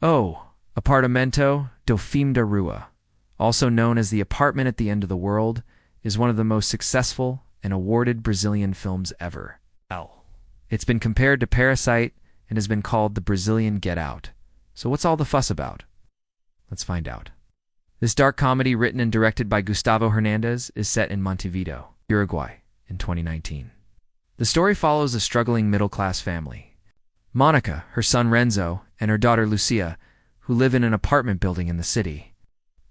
Oh, Apartamento do Fim da Rua, also known as The Apartment at the End of the World, is one of the most successful and awarded Brazilian films ever. It's been compared to Parasite and has been called the Brazilian Get Out. So what's all the fuss about? Let's find out. This dark comedy, written and directed by Gustavo Hernandez, is set in Montevideo, Uruguay, in 2019. The story follows a struggling middle-class family. Monica, her son Renzo, and her daughter Lucia, who live in an apartment building in the city.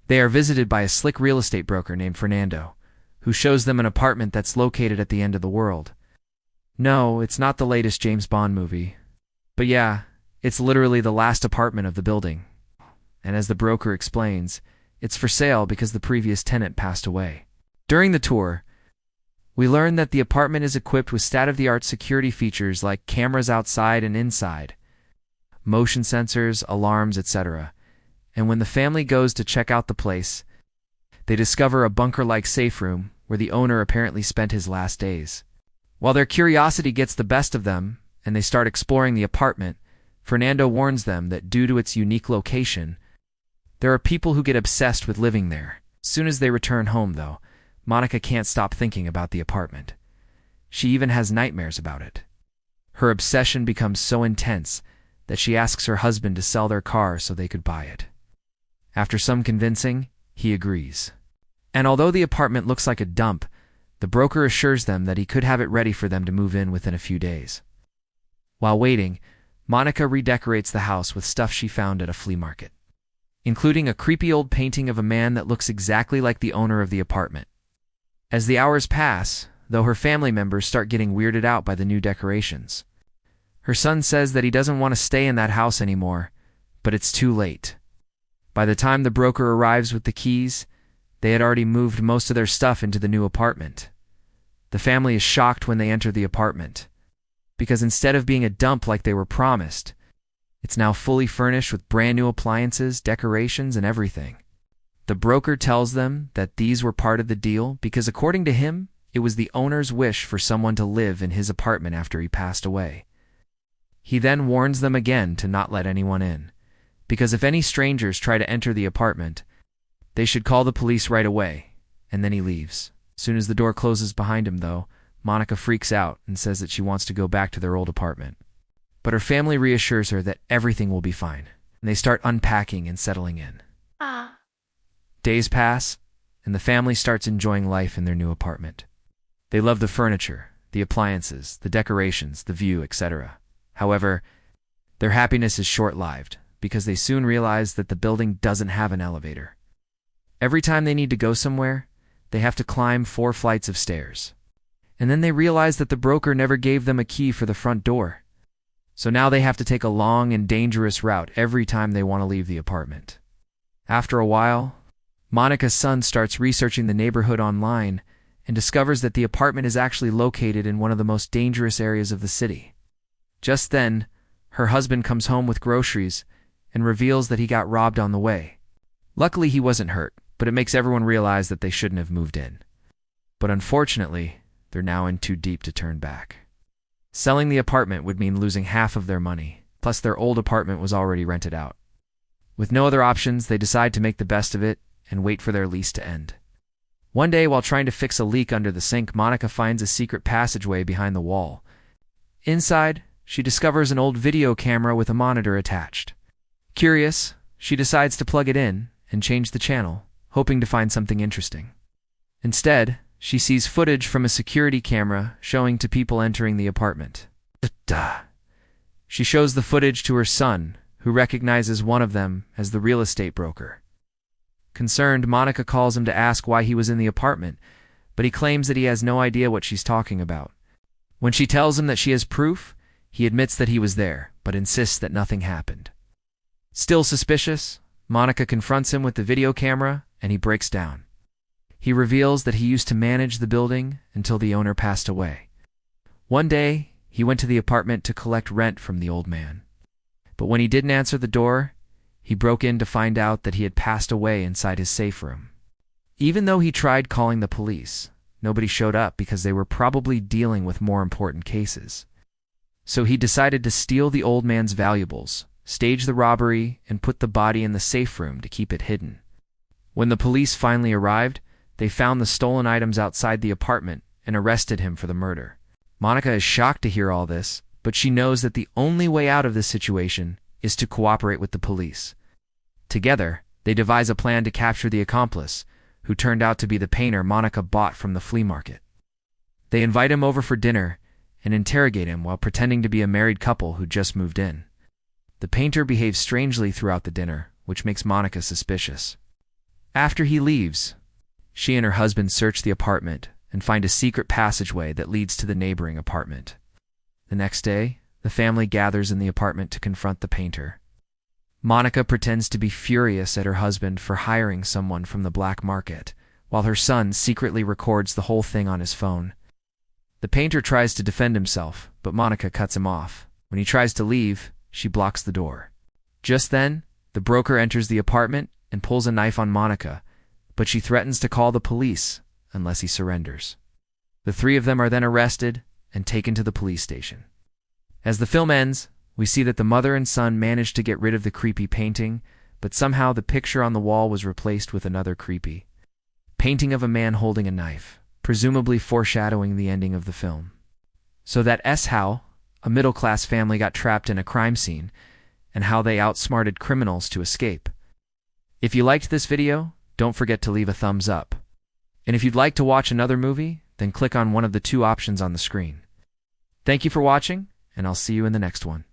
They are visited by a slick real estate broker named Fernando, who shows them an apartment that's located at the end of the world. No, it's not the latest James Bond movie. But yeah, it's literally the last apartment of the building. And as the broker explains, it's for sale because the previous tenant passed away. During the tour, we learn that the apartment is equipped with state-of-the-art security features like cameras outside and inside, motion sensors, alarms, etc. And when the family goes to check out the place, they discover a bunker-like safe room where the owner apparently spent his last days. While their curiosity gets the best of them and they start exploring the apartment, Fernando warns them that due to its unique location, there are people who get obsessed with living there. As soon as they return home, though, Monica can't stop thinking about the apartment. She even has nightmares about it. Her obsession becomes so intense that she asks her husband to sell their car so they could buy it. After some convincing, he agrees. And although the apartment looks like a dump, the broker assures them that he could have it ready for them to move in within a few days. While waiting, Monica redecorates the house with stuff she found at a flea market, including a creepy old painting of a man that looks exactly like the owner of the apartment. As the hours pass, though, her family members start getting weirded out by the new decorations. Her son says that he doesn't want to stay in that house anymore, but it's too late. By the time the broker arrives with the keys, they had already moved most of their stuff into the new apartment. The family is shocked when they enter the apartment, because instead of being a dump like they were promised, it's now fully furnished with brand new appliances, decorations, and everything. The broker tells them that these were part of the deal because, according to him, it was the owner's wish for someone to live in his apartment after he passed away. He then warns them again to not let anyone in, because if any strangers try to enter the apartment, they should call the police right away, and then he leaves. As soon as the door closes behind him, though, Monica freaks out and says that she wants to go back to their old apartment. But her family reassures her that everything will be fine, and they start unpacking and settling in. Days pass, and the family starts enjoying life in their new apartment. They love the furniture, the appliances, the decorations, the view, etc. However, their happiness is short-lived because they soon realize that the building doesn't have an elevator. Every time they need to go somewhere, they have to climb 4 flights of stairs. And then they realize that the broker never gave them a key for the front door. So now they have to take a long and dangerous route every time they want to leave the apartment. After a while, Monica's son starts researching the neighborhood online and discovers that the apartment is actually located in one of the most dangerous areas of the city. Just then, her husband comes home with groceries and reveals that he got robbed on the way. Luckily, he wasn't hurt, but it makes everyone realize that they shouldn't have moved in. But unfortunately, they're now in too deep to turn back. Selling the apartment would mean losing half of their money, plus their old apartment was already rented out. With no other options, they decide to make the best of it and wait for their lease to end. One day, while trying to fix a leak under the sink, Monica finds a secret passageway behind the wall. Inside, she discovers an old video camera with a monitor attached. Curious, she decides to plug it in and change the channel, hoping to find something interesting. Instead, she sees footage from a security camera showing to people entering the apartment. She shows the footage to her son, who recognizes one of them as the real estate broker. Concerned, Monica calls him to ask why he was in the apartment, but he claims that he has no idea what she's talking about. When she tells him that she has proof, he admits that he was there, but insists that nothing happened. Still suspicious, Monica confronts him with the video camera, and he breaks down. He reveals that he used to manage the building until the owner passed away. One day, he went to the apartment to collect rent from the old man. But when he didn't answer the door, he broke in to find out that he had passed away inside his safe room. Even though he tried calling the police, nobody showed up because they were probably dealing with more important cases. So he decided to steal the old man's valuables, stage the robbery, and put the body in the safe room to keep it hidden. When the police finally arrived, they found the stolen items outside the apartment and arrested him for the murder. Monica is shocked to hear all this, but she knows that the only way out of this situation is to cooperate with the police. Together, they devise a plan to capture the accomplice, who turned out to be the painter Monica bought from the flea market. They invite him over for dinner and interrogate him while pretending to be a married couple who just moved in. The painter behaves strangely throughout the dinner, which makes Monica suspicious. After he leaves, she and her husband search the apartment and find a secret passageway that leads to the neighboring apartment. The next day, the family gathers in the apartment to confront the painter. Monica pretends to be furious at her husband for hiring someone from the black market, while her son secretly records the whole thing on his phone. The painter tries to defend himself, but Monica cuts him off. When he tries to leave, she blocks the door. Just then, the broker enters the apartment and pulls a knife on Monica, but she threatens to call the police unless he surrenders. The three of them are then arrested and taken to the police station. As the film ends, we see that the mother and son managed to get rid of the creepy painting, but somehow the picture on the wall was replaced with another creepy painting of a man holding a knife, presumably foreshadowing the ending of the film. So that's how a middle-class family got trapped in a crime scene, and how they outsmarted criminals to escape. If you liked this video, don't forget to leave a thumbs up. And if you'd like to watch another movie, then click on one of the two options on the screen. Thank you for watching, and I'll see you in the next one.